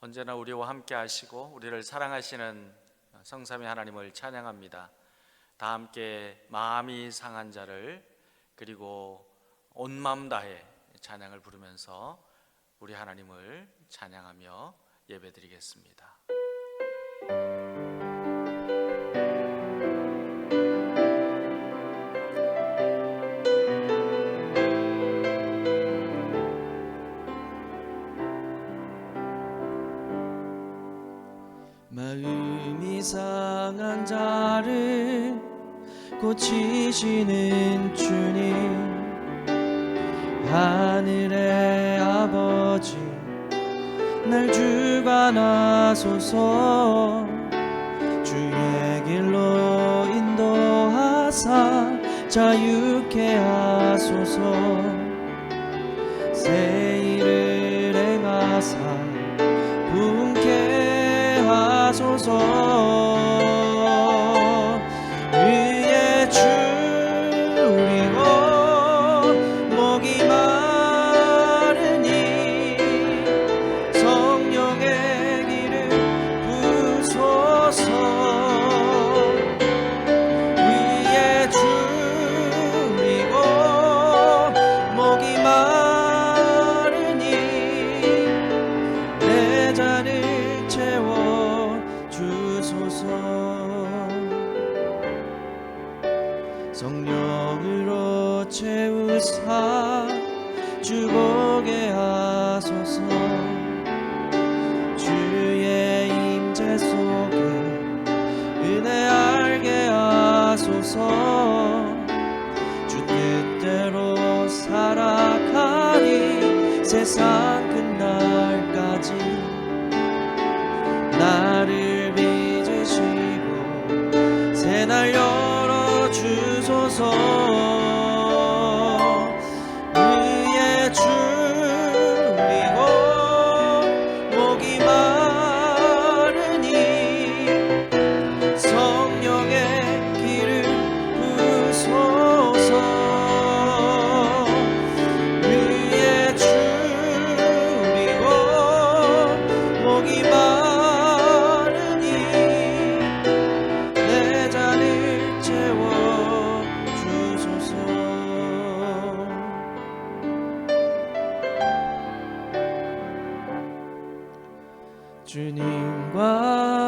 언제나 우리와 함께 하시고 우리를 사랑하시는 성삼위 하나님을 찬양합니다. 다 함께 마음이 상한 자를 그리고 온 마음 다해 찬양을 부르면서 우리 하나님을 찬양하며 예배드리겠습니다. 마음이 상한 자를 고치시는 주님, 하늘의 아버지 날 주관하소서. 주의 길로 인도하사 자유케 하소서. 새 일을 행하사 부흥케 하소서. 위에 줄이고 목이 마르니 성령의 길을 부소서. 위에 줄이고 목이 마르니 내 잔을 채워 주소서. 성령으로 채우사 주보게 하소서. 주의 임재 속에 은혜 알게 하소서. 주 뜻대로 살아가니 세상 끝날까지 나를 빚으시고 새날 열어주소서. 위에 줄이고 목이 마르니 성령의 길을 부소서. 위에 줄이고 목이 마르니 내 잔을 채워 주소서. 주님과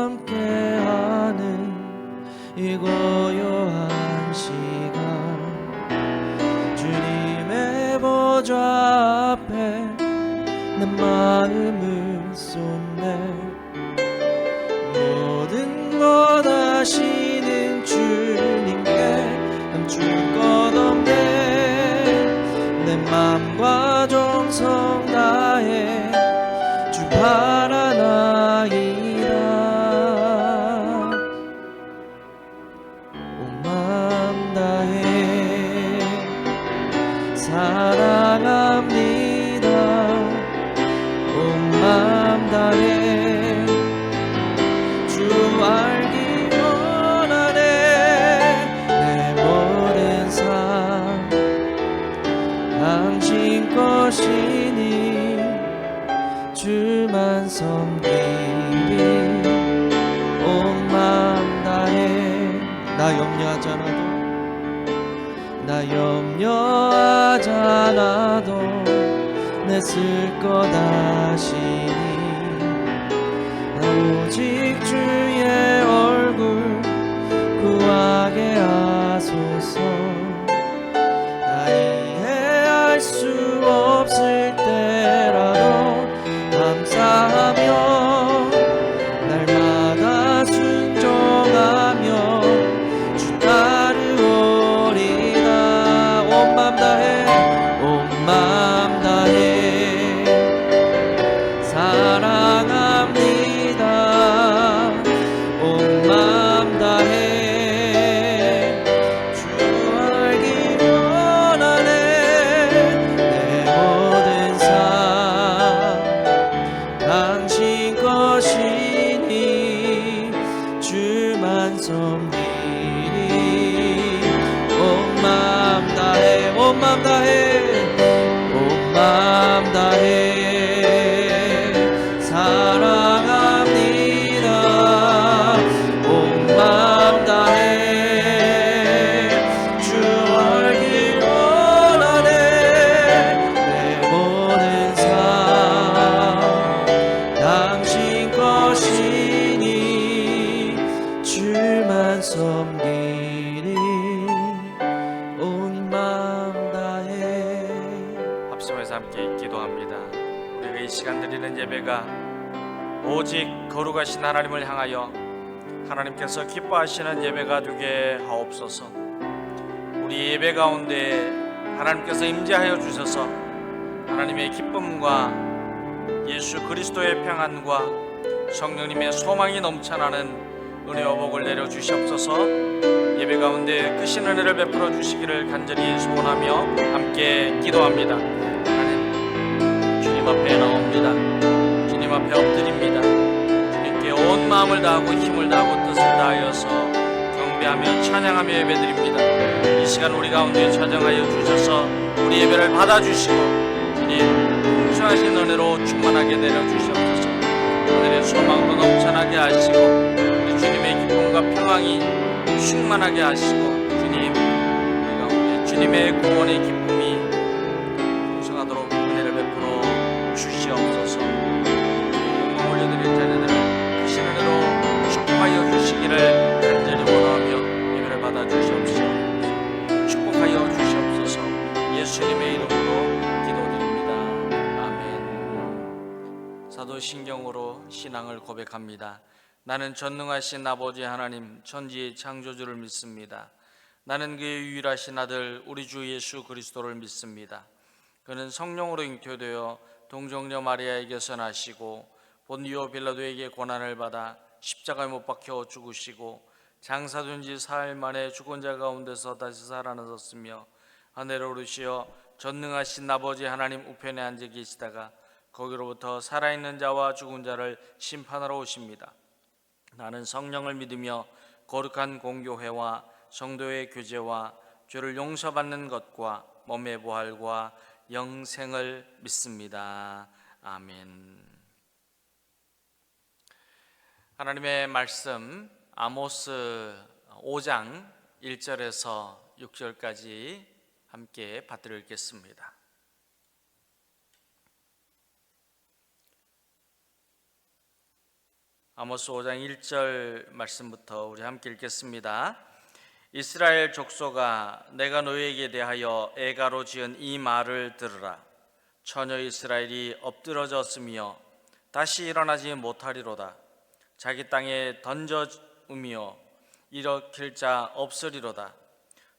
함께하는 이 고요한 시간, 주님의 보좌 앞에 내 마음을 쏟네. 모든 것 아시는 주님께 감출 것 없네. 내 맘과 정성 다해 주 바라나이다. 온 마음 다해 사랑합니다. 온 마음 다해 주 알기 원하네. 내 모든 삶 당신 것이니 주만 섬기리. 온 마음 다해 나 염려하지 않아도 내 쓸 것 아시니. 오직 주의 얼굴 구하게 하소서. 나 이해할 수 없을 때라도 감사하며 날마다 순종하며 주 따르오리다. 온 맘 다해 온 맘 다해 사랑합니다. 온 위해서 함께 기도합니다. 우리가 이 시간 드리는 예배가 오직 거룩하신 하나님을 향하여 하나님께서 기뻐하시는 예배가 되게 하옵소서. 우리 예배 가운데 하나님께서 임재하여 주셔서 하나님의 기쁨과 예수 그리스도의 평안과 성령님의 소망이 넘쳐나는 은혜와 복을 내려 주시옵소서. 예배 가운데 크신 은혜를 베풀어 주시기를 간절히 소원하며 함께 기도합니다. 하나님, 주님 앞에 나옵니다. 주님 앞에 엎드립니다. 주님께 온 마음을 다하고 힘을 다하고 뜻을 다하여서 경배하며 찬양하며 예배드립니다. 이 시간 우리 가운데 찾아가여 주셔서 우리 예배를 받아주시고 주님 풍성하신 은혜로 충만하게 내려주시옵소서. 오늘의 소망으로 넘쳐나게 하시고 우리 주님의 기쁨과 평강이 충만하게 하시고 주님 우리 가운데 주님의 구원의 기쁨이 풍성하도록 은혜를 베풀어 주시옵소서. 영광 올려드릴 자녀들을 크신 은혜로 축복하여 주시기를 간절히 원하며 예배를 받아 주시옵소서. 축복하여 주시옵소서. 예수님의 이름으로 기도드립니다. 아멘. 사도신경으로 신앙을 고백합니다. 나는 전능하신 아버지 하나님 천지의 창조주를 믿습니다. 나는 그의 유일하신 아들 우리 주 예수 그리스도를 믿습니다. 그는 성령으로 잉태되어 동정녀 마리아에게서 나시고 본디오 빌라도에게 고난을 받아 십자가에 못 박혀 죽으시고 장사된 지 사흘 만에 죽은 자 가운데서 다시 살아나셨으며 하늘에 오르시어 전능하신 아버지 하나님 우편에 앉아 계시다가 거기로부터 살아있는 자와 죽은 자를 심판하러 오십니다. 나는 성령을 믿으며 거룩한 공교회와 성도의 교제와 죄를 용서받는 것과 몸의 부활과 영생을 믿습니다. 아멘. 하나님의 말씀 아모스 5장 1절에서 6절까지 함께 받들어 읽겠습니다. 아모스 5장 1절 말씀부터 우리 함께 읽겠습니다. 이스라엘 족속아, 내가 너희에게 대하여 애가로 지은 이 말을 들으라. 처녀 이스라엘이 엎드러졌으며 다시 일어나지 못하리로다. 자기 땅에 던져우며 일으킬 자 없으리로다.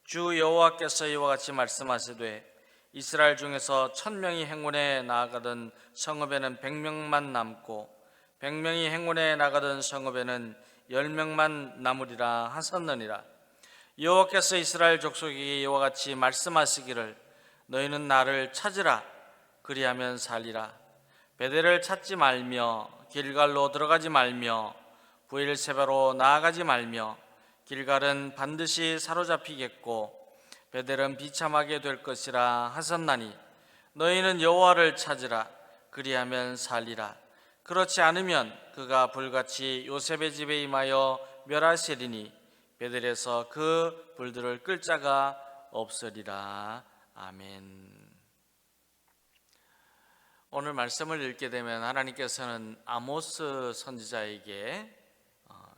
주 여호와께서 이와 같이 말씀하시되 이스라엘 중에서 1000명이 행군에 나아가던 성읍에는 100명만 남고 100명이 행군에 나가던 성읍에는 10명만 남으리라 하셨느니라. 여호와께서 이스라엘 족속에게 이와 같이 말씀하시기를 너희는 나를 찾으라. 그리하면 살리라. 베델을 찾지 말며 길갈로 들어가지 말며 브엘세바로 나아가지 말며 길갈은 반드시 사로잡히겠고 베델은 비참하게 될 것이라 하셨나니 너희는 여호와를 찾으라. 그리하면 살리라. 그렇지 않으면 그가 불같이 요셉의 집에 임하여 멸하시리니 베델에서 그 불들을 끌 자가 없으리라. 아멘. 오늘 말씀을 읽게 되면 하나님께서는 아모스 선지자에게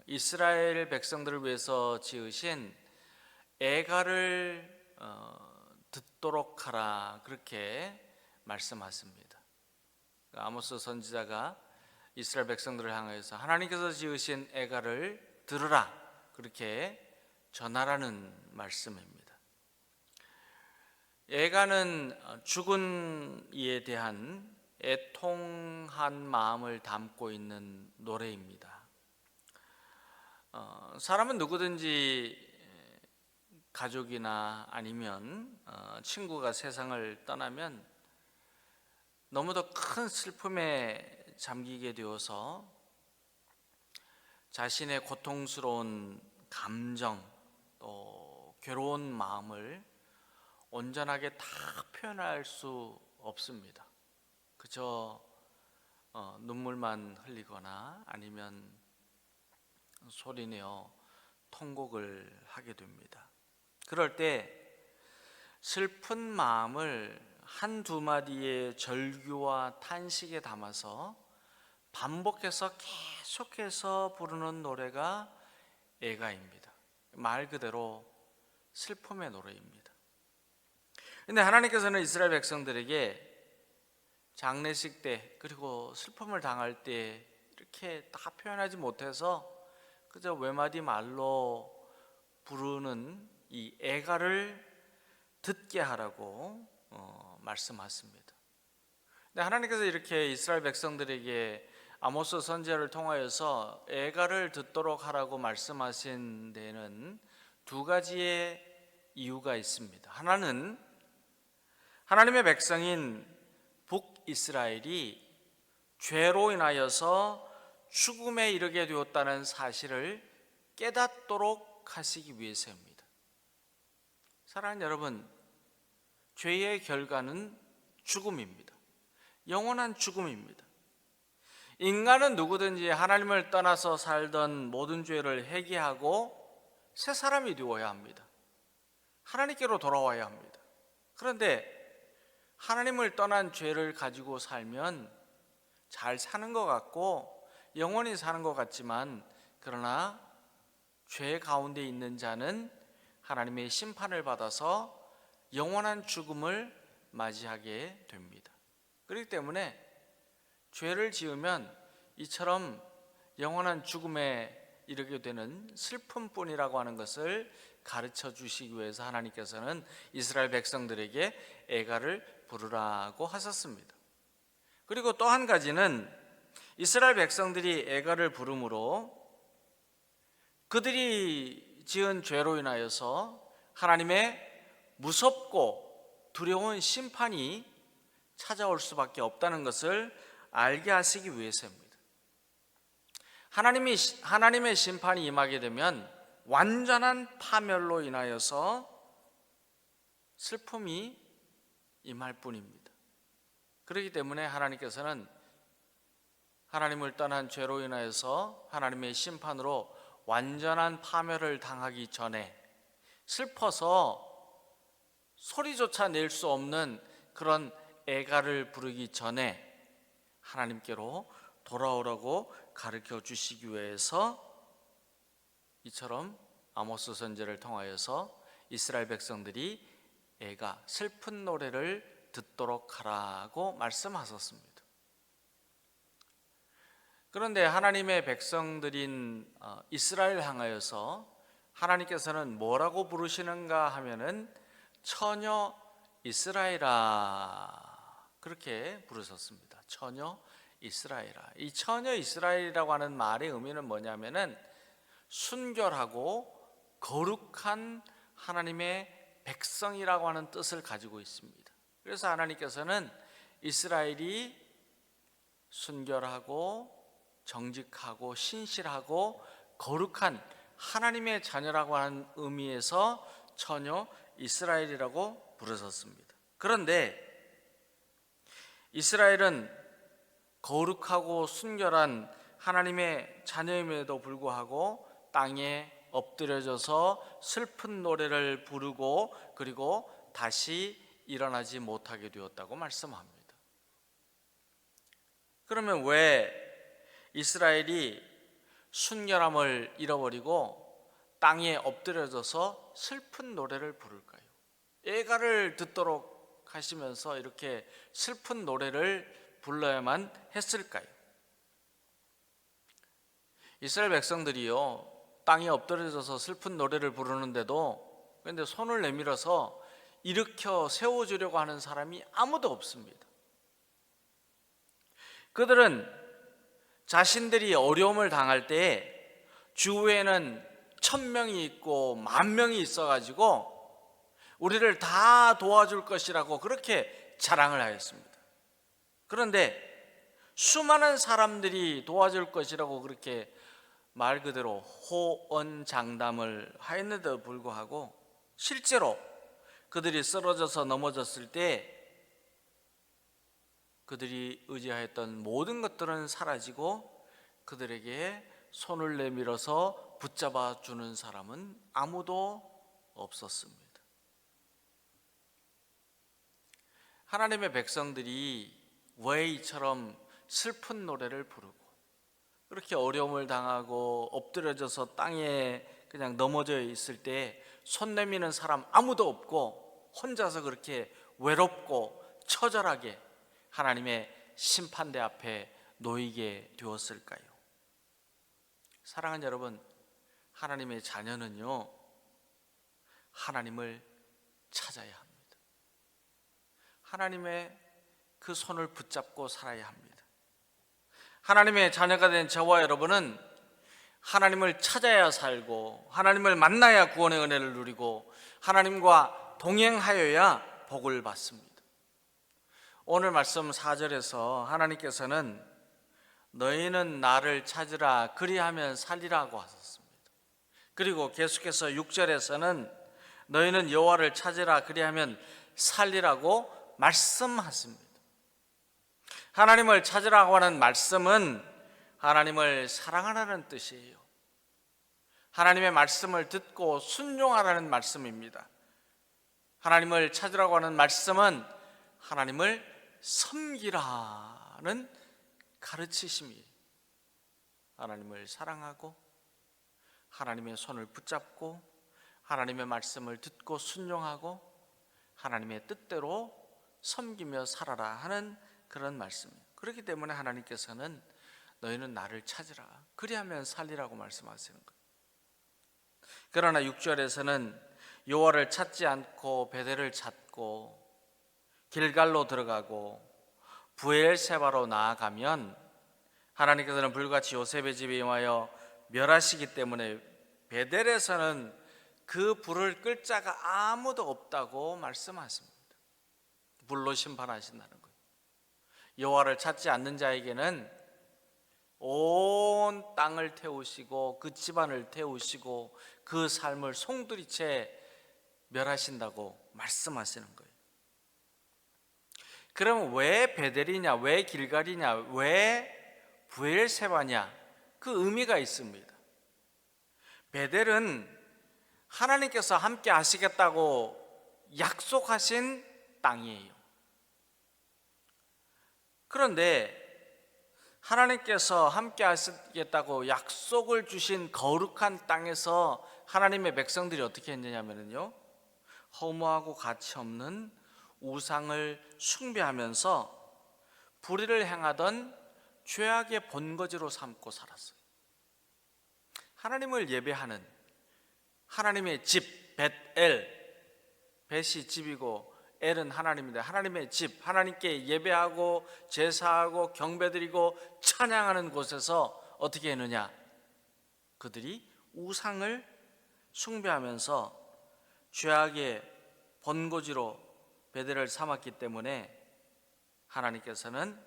이스라엘 백성들을 위해서 지으신 애가를 듣도록 하라 그렇게 말씀하십니다. 아모스 선지자가 이스라엘 백성들을 향해서 하나님께서 지으신 애가를 들으라 그렇게 전하라는 말씀입니다. 애가는 죽은 이에 대한 애통한 마음을 담고 있는 노래입니다. 사람은 누구든지 가족이나 아니면 친구가 세상을 떠나면 너무도 큰 슬픔에 잠기게 되어서 자신의 고통스러운 감정 또 괴로운 마음을 온전하게 다 표현할 수 없습니다. 그저 눈물만 흘리거나 아니면 소리내어 통곡을 하게 됩니다. 그럴 때 슬픈 마음을 한두 마디의 절규와 탄식에 담아서 반복해서 계속해서 부르는 노래가 애가입니다. 말 그대로 슬픔의 노래입니다. 근데 하나님께서는 이스라엘 백성들에게 장례식 때 그리고 슬픔을 당할 때 이렇게 다 표현하지 못해서 그저 외마디 말로 부르는 이 애가를 듣게 하라고 말씀하십니다. 근데 하나님께서 이렇게 이스라엘 백성들에게 아모스 선지자를 통하여서 애가를 듣도록 하라고 말씀하신 데는 두 가지의 이유가 있습니다. 하나는 하나님의 백성인 북이스라엘이 죄로 인하여서 죽음에 이르게 되었다는 사실을 깨닫도록 하시기 위해서입니다. 사랑하는 여러분, 죄의 결과는 죽음입니다. 영원한 죽음입니다. 인간은 누구든지 하나님을 떠나서 살던 모든 죄를 회개하고 새 사람이 되어야 합니다. 하나님께로 돌아와야 합니다. 그런데 하나님을 떠난 죄를 가지고 살면 잘 사는 것 같고 영원히 사는 것 같지만, 그러나 죄 가운데 있는 자는 하나님의 심판을 받아서 영원한 죽음을 맞이하게 됩니다. 그렇기 때문에 죄를 지으면 이처럼 영원한 죽음에 이르게 되는 슬픔뿐이라고 하는 것을 가르쳐 주시기 위해서 하나님께서는 이스라엘 백성들에게 애가를 부르라고 하셨습니다. 그리고 또 한 가지는 이스라엘 백성들이 애가를 부름으로 그들이 지은 죄로 인하여서 하나님의 무섭고 두려운 심판이 찾아올 수밖에 없다는 것을 알게 하시기 위해서입니다. 하나님의 심판이 임하게 되면 완전한 파멸로 인하여서 슬픔이 임할 뿐입니다. 그렇기 때문에 하나님께서는 하나님을 떠난 죄로 인하여서 하나님의 심판으로 완전한 파멸을 당하기 전에 슬퍼서 소리조차 낼 수 없는 그런 애가를 부르기 전에 하나님께로 돌아오라고 가르쳐 주시기 위해서 이처럼 아모스 선지자를 통하여서 이스라엘 백성들이 애가 슬픈 노래를 듣도록 하라고 말씀하셨습니다. 그런데 하나님의 백성들인 이스라엘 향하여서 하나님께서는 뭐라고 부르시는가 하면은 처녀 이스라엘아, 그렇게 부르셨습니다. 처녀 이스라엘아. 이 처녀 이스라엘이라고 하는 말의 의미는 뭐냐면은 순결하고 거룩한 하나님의 백성이라고 하는 뜻을 가지고 있습니다. 그래서 하나님께서는 이스라엘이 순결하고 정직하고 신실하고 거룩한 하나님의 자녀라고 하는 의미에서 처녀 이스라엘이라고 부르셨습니다. 그런데 이스라엘은 거룩하고 순결한 하나님의 자녀임에도 불구하고 땅에 엎드려져서 슬픈 노래를 부르고 그리고 다시 일어나지 못하게 되었다고 말씀합니다. 그러면 왜 이스라엘이 순결함을 잃어버리고 땅에 엎드려져서 슬픈 노래를 부를까요? 애가를 듣도록 하시면서 이렇게 슬픈 노래를 불러야만 했을까요? 이스라엘 백성들이요, 땅에 엎드려져서 슬픈 노래를 부르는데도 그런데 손을 내밀어서 일으켜 세워주려고 하는 사람이 아무도 없습니다. 그들은 자신들이 어려움을 당할 때 주위에는 1000명이 있고 10,000명이 있어가지고 우리를 다 도와줄 것이라고 그렇게 자랑을 하였습니다. 그런데 수많은 사람들이 도와줄 것이라고 그렇게 말 그대로 호언장담을 하였는데도 불구하고 실제로 그들이 쓰러져서 넘어졌을 때 그들이 의지하였던 모든 것들은 사라지고 그들에게 손을 내밀어서 붙잡아 주는 사람은 아무도 없었습니다. 하나님의 백성들이 왜 이처럼 슬픈 노래를 부르고 그렇게 어려움을 당하고 엎드려져서 땅에 그냥 넘어져 있을 때 손 내미는 사람 아무도 없고 혼자서 그렇게 외롭고 처절하게 하나님의 심판대 앞에 놓이게 되었을까요? 사랑하는 여러분, 하나님의 자녀는요, 하나님을 찾아야 합니다. 하나님의 그 손을 붙잡고 살아야 합니다. 하나님의 자녀가 된 저와 여러분은 하나님을 찾아야 살고, 하나님을 만나야 구원의 은혜를 누리고, 하나님과 동행하여야 복을 받습니다. 오늘 말씀 4절에서 하나님께서는 너희는 나를 찾으라 그리하면 살리라고 하셨습니다. 그리고 계속해서 6절에서는 너희는 여호와를 찾으라 그리하면 살리라고 말씀하십니다. 하나님을 찾으라고 하는 말씀은 하나님을 사랑하라는 뜻이에요. 하나님의 말씀을 듣고 순종하라는 말씀입니다. 하나님을 찾으라고 하는 말씀은 하나님을 섬기라는 가르치심이에요. 하나님을 사랑하고 하나님의 손을 붙잡고 하나님의 말씀을 듣고 순종하고 하나님의 뜻대로 섬기며 살아라 하는 그런 말씀이에요. 그렇기 때문에 하나님께서는 너희는 나를 찾으라 그리하면 살리라고 말씀하시는 거예요. 그러나 6절에서는 여호와를 찾지 않고 베델을 찾고 길갈로 들어가고 브엘세바로 나아가면 하나님께서는 불같이 요셉의 집에 임하여 멸하시기 때문에 베델에서는 그 불을 끌 자가 아무도 없다고 말씀하십니다. 불로 심판하신다는 거예요. 여호와를 찾지 않는 자에게는 온 땅을 태우시고 그 집안을 태우시고 그 삶을 송두리째 멸하신다고 말씀하시는 거예요. 그럼 왜 베델이냐, 왜 길갈이냐, 왜 브엘세바냐? 그 의미가 있습니다. 베델은 하나님께서 함께 하시겠다고 약속하신 땅이에요. 그런데 하나님께서 함께 하시겠다고 약속을 주신 거룩한 땅에서 하나님의 백성들이 어떻게 했느냐면요, 허무하고 가치 없는 우상을 숭배하면서 불의를 행하던 죄악의 본거지로 삼고 살았어요. 하나님을 예배하는 하나님의 집 벳엘, 벳이 집이고 엘은 하나님인데 하나님의 집, 하나님께 예배하고 제사하고 경배드리고 찬양하는 곳에서 어떻게 했느냐? 그들이 우상을 숭배하면서 죄악의 본고지로 베델을 삼았기 때문에 하나님께서는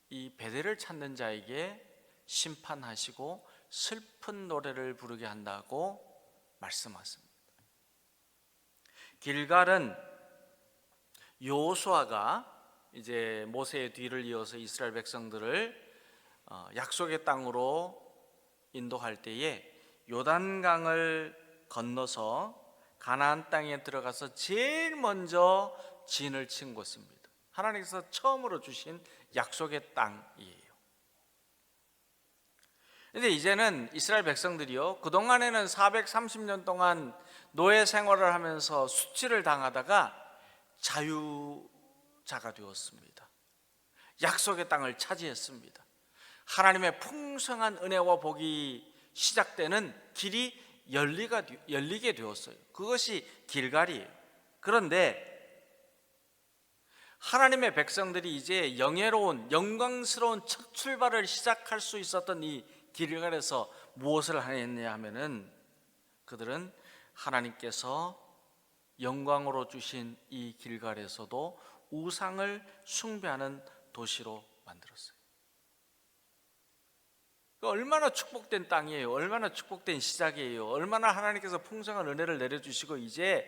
이 베델을 찾는 자에게 심판하시고 슬픈 노래를 부르게 한다고 말씀하십니다. 길갈은 여호수아가 이제 모세의 뒤를 이어서 이스라엘 백성들을 약속의 땅으로 인도할 때에 요단강을 건너서 가나안 땅에 들어가서 제일 먼저 진을 친 곳입니다. 하나님께서 처음으로 주신 약속의 땅이에요. 근데 이제는 이스라엘 백성들이요, 그동안에는 430년 동안 노예 생활을 하면서 수치를 당하다가 자유자가 되었습니다. 약속의 땅을 차지했습니다. 하나님의 풍성한 은혜와 복이 시작되는 길이 열리게 되었어요. 그것이 길갈이에요. 그런데 하나님의 백성들이 이제 영예로운 영광스러운 첫 출발을 시작할 수 있었던 이 길갈에서 무엇을 했냐 하면은 그들은 하나님께서 영광으로 주신 이 길갈에서도 우상을 숭배하는 도시로 만들었어요. 얼마나 축복된 땅이에요. 얼마나 축복된 시작이에요. 얼마나 하나님께서 풍성한 은혜를 내려주시고 이제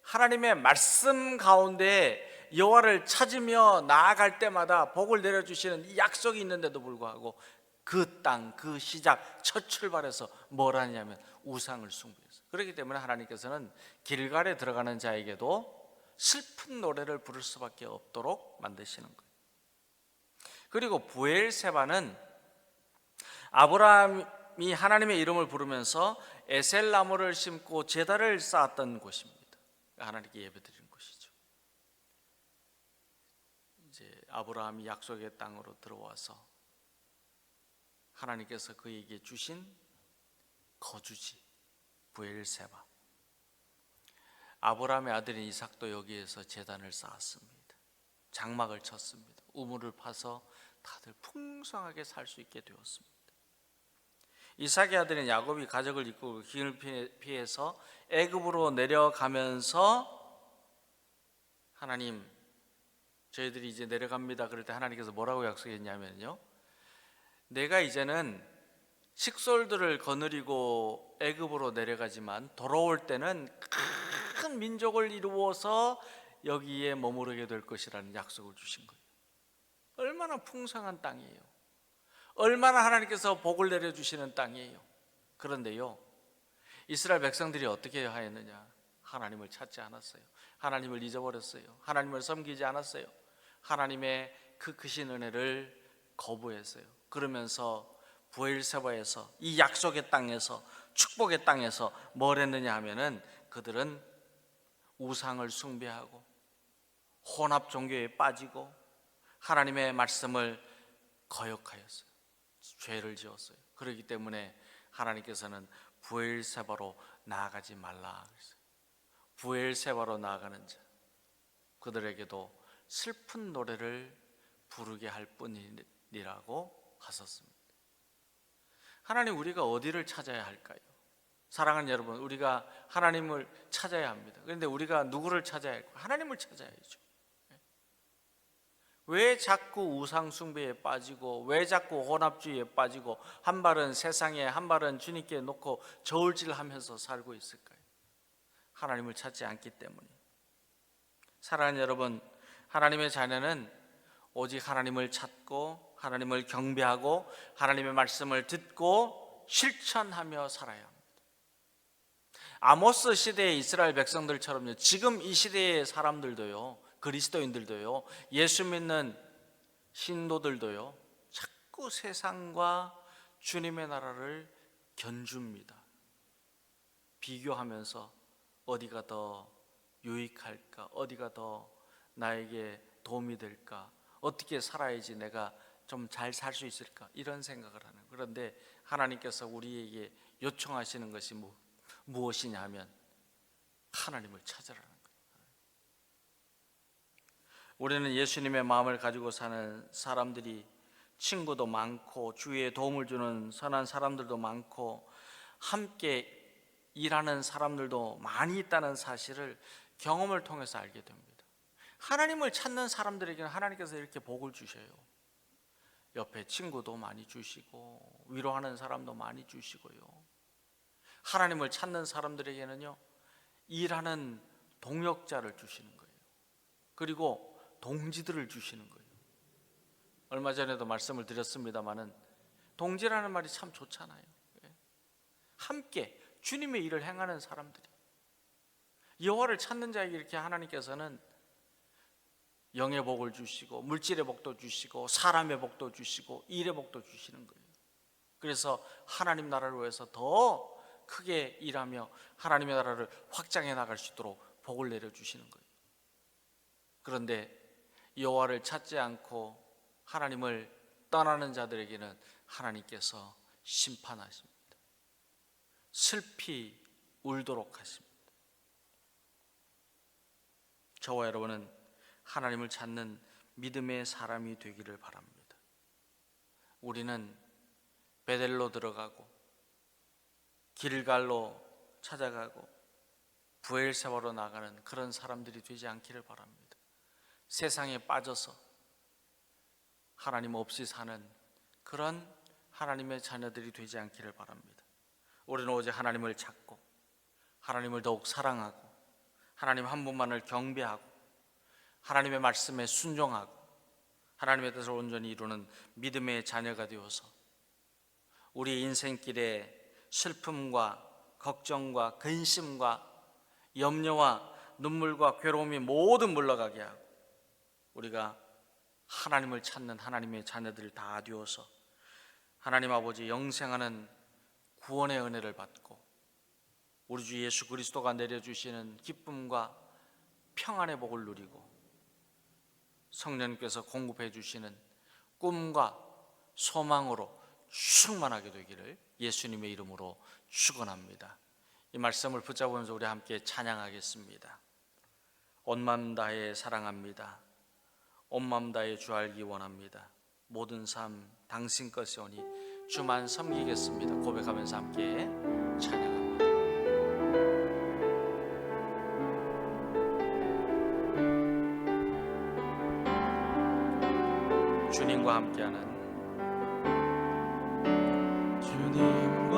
하나님의 말씀 가운데 여호와를 찾으며 나아갈 때마다 복을 내려주시는 이 약속이 있는데도 불구하고 그 땅, 그 시작, 첫 출발에서 뭘 하냐면 우상을 숭배했어요. 그렇기 때문에 하나님께서는 길갈에 들어가는 자에게도 슬픈 노래를 부를 수밖에 없도록 만드시는 거예요. 그리고 브엘세바는 아브라함이 하나님의 이름을 부르면서 에셀나무를 심고 제단을 쌓았던 곳입니다. 하나님께 예배드리는 곳이죠. 이제 아브라함이 약속의 땅으로 들어와서 하나님께서 그에게 주신 거주지 브엘세바, 아브라함의 아들인 이삭도 여기에서 제단을 쌓았습니다. 장막을 쳤습니다. 우물을 파서 다들 풍성하게 살 수 있게 되었습니다. 이삭의 아들인 야곱이 가족을 이끌고 기근을 피해서 애굽으로 내려가면서 하나님, 저희들이 이제 내려갑니다. 그럴 때 하나님께서 뭐라고 약속했냐면요, 내가 이제는 식솔들을 거느리고 애굽으로 내려가지만 돌아올 때는 큰 민족을 이루어서 여기에 머무르게 될 것이라는 약속을 주신 거예요. 얼마나 풍성한 땅이에요. 얼마나 하나님께서 복을 내려주시는 땅이에요. 그런데요, 이스라엘 백성들이 어떻게 하였느냐? 하나님을 찾지 않았어요. 하나님을 잊어버렸어요. 하나님을 섬기지 않았어요. 하나님의 그 크신 은혜를 거부했어요. 그러면서 브엘세바에서, 이 약속의 땅에서, 축복의 땅에서 뭘 했느냐 하면은 그들은 우상을 숭배하고 혼합 종교에 빠지고 하나님의 말씀을 거역하였어요. 죄를 지었어요. 그렇기 때문에 하나님께서는 브엘세바로 나아가지 말라 그랬어요. 브엘세바로 나아가는 자, 그들에게도 슬픈 노래를 부르게 할 뿐이라고 하셨습니다. 하나님, 우리가 어디를 찾아야 할까요? 사랑하는 여러분, 우리가 하나님을 찾아야 합니다. 그런데 우리가 누구를 찾아야 할까요? 하나님을 찾아야죠. 왜 자꾸 우상 숭배에 빠지고, 왜 자꾸 혼합주의에 빠지고, 한 발은 세상에 한 발은 주님께 놓고 저울질하면서 살고 있을까요? 하나님을 찾지 않기 때문에. 사랑하는 여러분, 하나님의 자녀는 오직 하나님을 찾고 하나님을 경배하고 하나님의 말씀을 듣고 실천하며 살아야 합니다. 아모스 시대의 이스라엘 백성들처럼요, 지금 이 시대의 사람들도요, 그리스도인들도요, 예수 믿는 신도들도요, 자꾸 세상과 주님의 나라를 견줍니다. 비교하면서 어디가 더 유익할까, 어디가 더 나에게 도움이 될까, 어떻게 살아야지 내가 좀 잘 살 수 있을까, 이런 생각을 하는. 그런데 하나님께서 우리에게 요청하시는 것이 무엇이냐 하면 하나님을 찾으라는 거예요. 우리는 예수님의 마음을 가지고 사는 사람들이, 친구도 많고 주위에 도움을 주는 선한 사람들도 많고 함께 일하는 사람들도 많이 있다는 사실을 경험을 통해서 알게 됩니다. 하나님을 찾는 사람들에게는 하나님께서 이렇게 복을 주셔요. 옆에 친구도 많이 주시고 위로하는 사람도 많이 주시고요. 하나님을 찾는 사람들에게는요, 일하는 동역자를 주시는 거예요. 그리고 동지들을 주시는 거예요. 얼마 전에도 말씀을 드렸습니다마는 동지라는 말이 참 좋잖아요. 함께 주님의 일을 행하는 사람들이, 여호와를 찾는 자에게 이렇게 하나님께서는 영의 복을 주시고 물질의 복도 주시고 사람의 복도 주시고 일의 복도 주시는 거예요. 그래서 하나님 나라를 위해서 더 크게 일하며 하나님의 나라를 확장해 나갈 수 있도록 복을 내려주시는 거예요. 그런데 여호와를 찾지 않고 하나님을 떠나는 자들에게는 하나님께서 심판하십니다. 슬피 울도록 하십니다. 저와 여러분은 하나님을 찾는 믿음의 사람이 되기를 바랍니다. 우리는 베델로 들어가고 길갈로 찾아가고 브엘세바로 나가는 그런 사람들이 되지 않기를 바랍니다. 세상에 빠져서 하나님 없이 사는 그런 하나님의 자녀들이 되지 않기를 바랍니다. 우리는 오직 하나님을 찾고 하나님을 더욱 사랑하고 하나님 한 분만을 경배하고 하나님의 말씀에 순종하고 하나님의 뜻을 온전히 이루는 믿음의 자녀가 되어서 우리 인생길에 슬픔과 걱정과 근심과 염려와 눈물과 괴로움이 모두 물러가게 하고 우리가 하나님을 찾는 하나님의 자녀들 다 되어서 하나님 아버지 영생하는 구원의 은혜를 받고 우리 주 예수 그리스도가 내려주시는 기쁨과 평안의 복을 누리고 성령님께서 공급해 주시는 꿈과 소망으로 충만하게 되기를 예수님의 이름으로 축원합니다. 이 말씀을 붙잡으면서 우리 함께 찬양하겠습니다. 온 마음 다해 사랑합니다. 온 마음 다해 주 알기 원합니다. 모든 삶 당신 것이오니 주만 섬기겠습니다. 고백하면서 함께 찬양합니다. 주님과 함께하는 주님과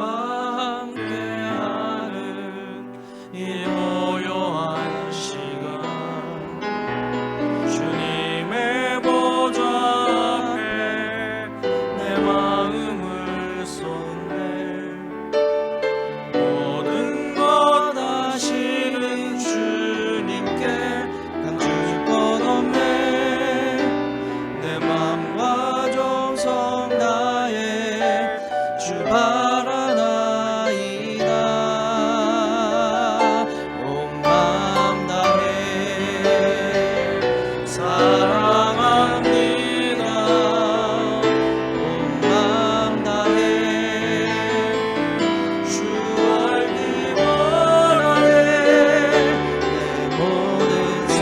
함께하는 이 고요한 시간 주님의 보좌 앞에 내 마음을 쏟네 모든 것 아시는 주님께 감출 것 없네 내 맘과 정성 다해 주 바라나이다 온 마음 다해 사랑합니다 온 마음 다해 주 알기 원하네 내 모든 삶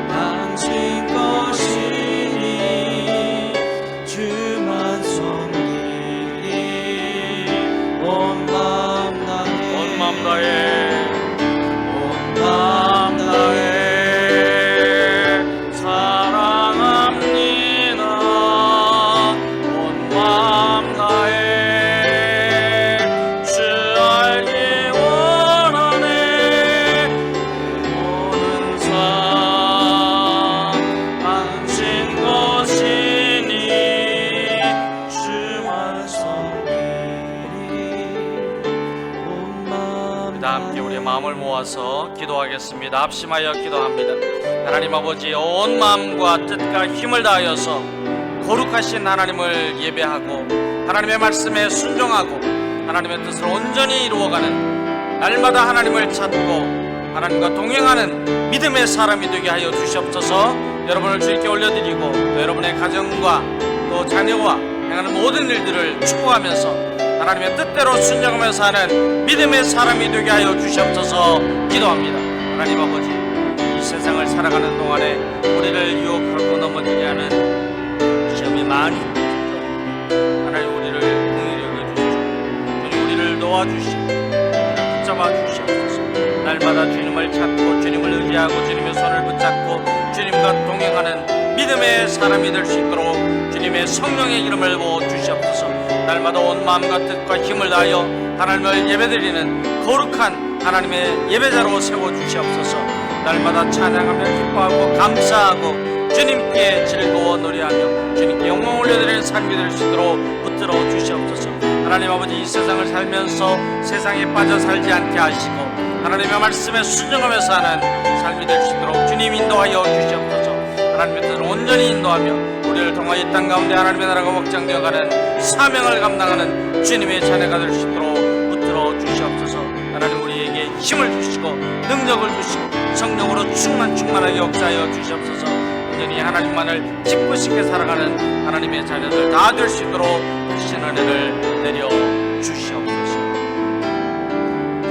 당신 것이니 주만 섬기리 온 마음 다해 온 마음 다해 온 마음 다해 사랑합니다. 온 마음 다해 주 알기 원하네 모든 삶 당신 것이니 주만 섬기리 온 마음 다 함께 우리의 마음을 모아서 기도하겠습니다. 합심하여 기도합니다. 하나님 아버지, 온 마음과 뜻과 힘을 다하여서 거룩하신 하나님을 예배하고 하나님의 말씀에 순종하고 하나님의 뜻을 온전히 이루어가는 날마다 하나님을 찾고 하나님과 동행하는 믿음의 사람이 되게 하여 주시옵소서. 여러분을 주님께 올려드리고 또 여러분의 가정과 또 자녀와 행하는 모든 일들을 축복하면서 하나님의 뜻대로 순종하면서 사는 믿음의 사람이 되게 하여 주시옵소서 기도합니다. 하나님 아버지, 이 세상을 살아가는 동안에 우리를 유혹하고 넘어지게 하는 시험이 많이 있습니다. 하나님 우리를 긍휼히 여겨주시고 우리를 도와주시고 붙잡아 주시옵소서. 날마다 주님을 찾고 주님을 의지하고 주님의 손을 붙잡고 주님과 동행하는 믿음의 사람이 될 수 있도록 주님의 성령의 이름을 부어 주시옵소서. 날마다 온 마음과 뜻과 힘을 다하여 하나님을 예배드리는 거룩한 하나님의 예배자로 세워주시옵소서. 날마다 찬양하며 기뻐하고 감사하고 주님께 즐거워 노래하며 주님께 영광 올려드리는 삶이 될 수 있도록 붙들어 주시옵소서. 하나님 아버지, 이 세상을 살면서 세상에 빠져 살지 않게 하시고 하나님의 말씀에 순종하며 사는 삶이 될 수 있도록 주님 인도하여 주시옵소서. 하나님의 뜻을 온전히 인도하며 우리를 통하여 이 땅 가운데 하나님의 나라가 확장되어가는 사명을 감당하는 주님의 자녀가 될 수 있도록 붙들어 주시옵소서. 하나님 우리에게 힘을 주시고 능력을 주시고 성령으로 충만하게 역사하여 주시옵소서. 온전히 하나님만을 기쁘시게 살아가는 하나님의 자녀들 다 될 수 있도록 하신 은혜를 내려 주시옵소서.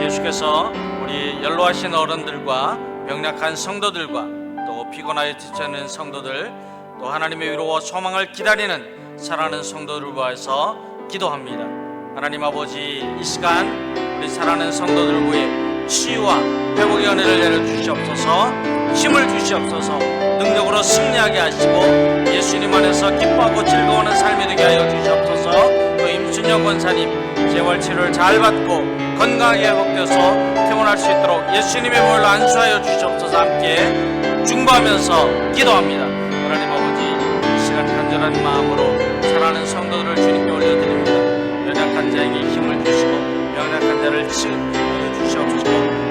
예수께서 우리 연로하신 어른들과 병약한 성도들과 또 피곤하여 지쳐있는 성도들 또 하나님의 위로와 소망을 기다리는 사랑하는 성도들을 위해서 기도합니다. 하나님 아버지, 이 시간 우리 사랑하는 성도들을 위해 치유와 회복의 은혜를 내려주시옵소서. 힘을 주시옵소서. 능력으로 승리하게 하시고 예수님 안에서 기뻐하고 즐거워하는 삶이 되게 하여 주시옵소서. 또 임순영 권사님 재활치료를 잘 받고 건강하게 회복되어서 퇴원할 수 있도록 예수님의 보혈로 안수하여 주시옵소서. 함께 중보하면서 기도합니다. 하나님 아버지, 이 시간 간절한 마음으로 사랑하는 성도들을 주님께 올려드립니다. 연약한 자에게 힘을 주시고 연약한 자를 치유해 주시옵소서.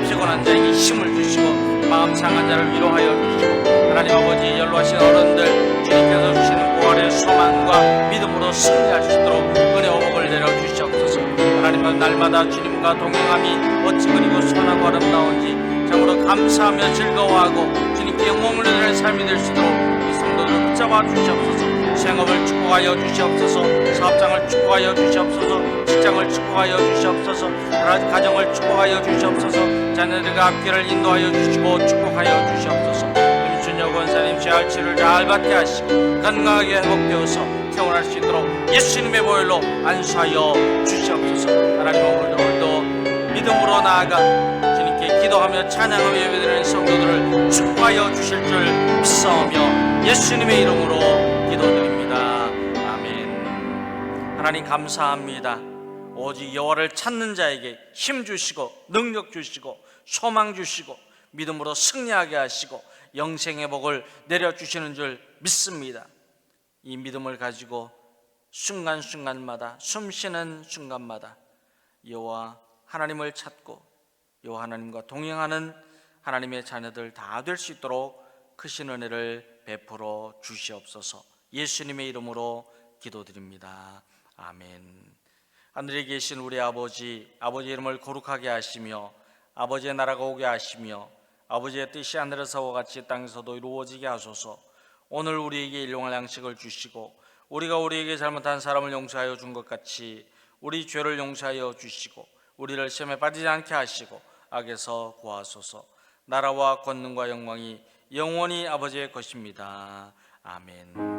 피곤한 자에게 힘을 주시고 마음 상한 자를 위로하여 주시고 하나님 아버지, 연로하신 어른들 주님께서 주시는 부활의 소망과 믿음으로 승리할 수 있도록 은혜 오복을 내려주시옵소서. 하나님은 날마다 주님과 동행함이 어찌 그리고 선하고 아름다운지 참으로 감사하며 즐거워하고 주님 하나님께 영광을 드리는 삶이 될 수 있도록 이 성도들을 붙잡아 주시옵소서. 생업을 축복하여 주시옵소서. 사업장을 축복하여 주시옵소서. 직장을 축복하여 주시옵소서. 가정을 축복하여 주시옵소서. 자녀들과 앞길을 인도하여 주시고 축복하여 주시옵소서. 임순혁 원사님 재활치료를 잘 받게 하시고 건강하게 회복되어서 태어날 수 있도록 예수님의 보혈로 안수하여 주시옵소서. 하나님, 오늘도 믿음으로 나아가 주님께 기도하며 찬양하며 예배드리는 성도들을 축복하여 주실 줄 믿사오며 예수님의 이름으로 기도드립니다. 아멘. 하나님 감사합니다. 오직 여호와를 찾는 자에게 힘 주시고 능력 주시고 소망 주시고 믿음으로 승리하게 하시고 영생의 복을 내려주시는 줄 믿습니다. 이 믿음을 가지고 순간순간마다 숨쉬는 순간마다 여호와 하나님을 찾고 여호와 하나님과 동행하는 하나님의 자녀들 다 될 수 있도록 크신 은혜를 베풀어 주시옵소서. 예수님의 이름으로 기도드립니다. 아멘. 하늘에 계신 우리 아버지, 아버지의 이름을 거룩하게 하시며 아버지의 나라가 오게 하시며 아버지의 뜻이 하늘에서와 같이 땅에서도 이루어지게 하소서. 오늘 우리에게 일용할 양식을 주시고 우리가 우리에게 잘못한 사람을 용서하여 준 것 같이 우리 죄를 용서하여 주시고 우리를 시험에 빠지지 않게 하시고 악에서 구하소서. 나라와 권능과 영광이 영원히 아버지의 것입니다. 아멘.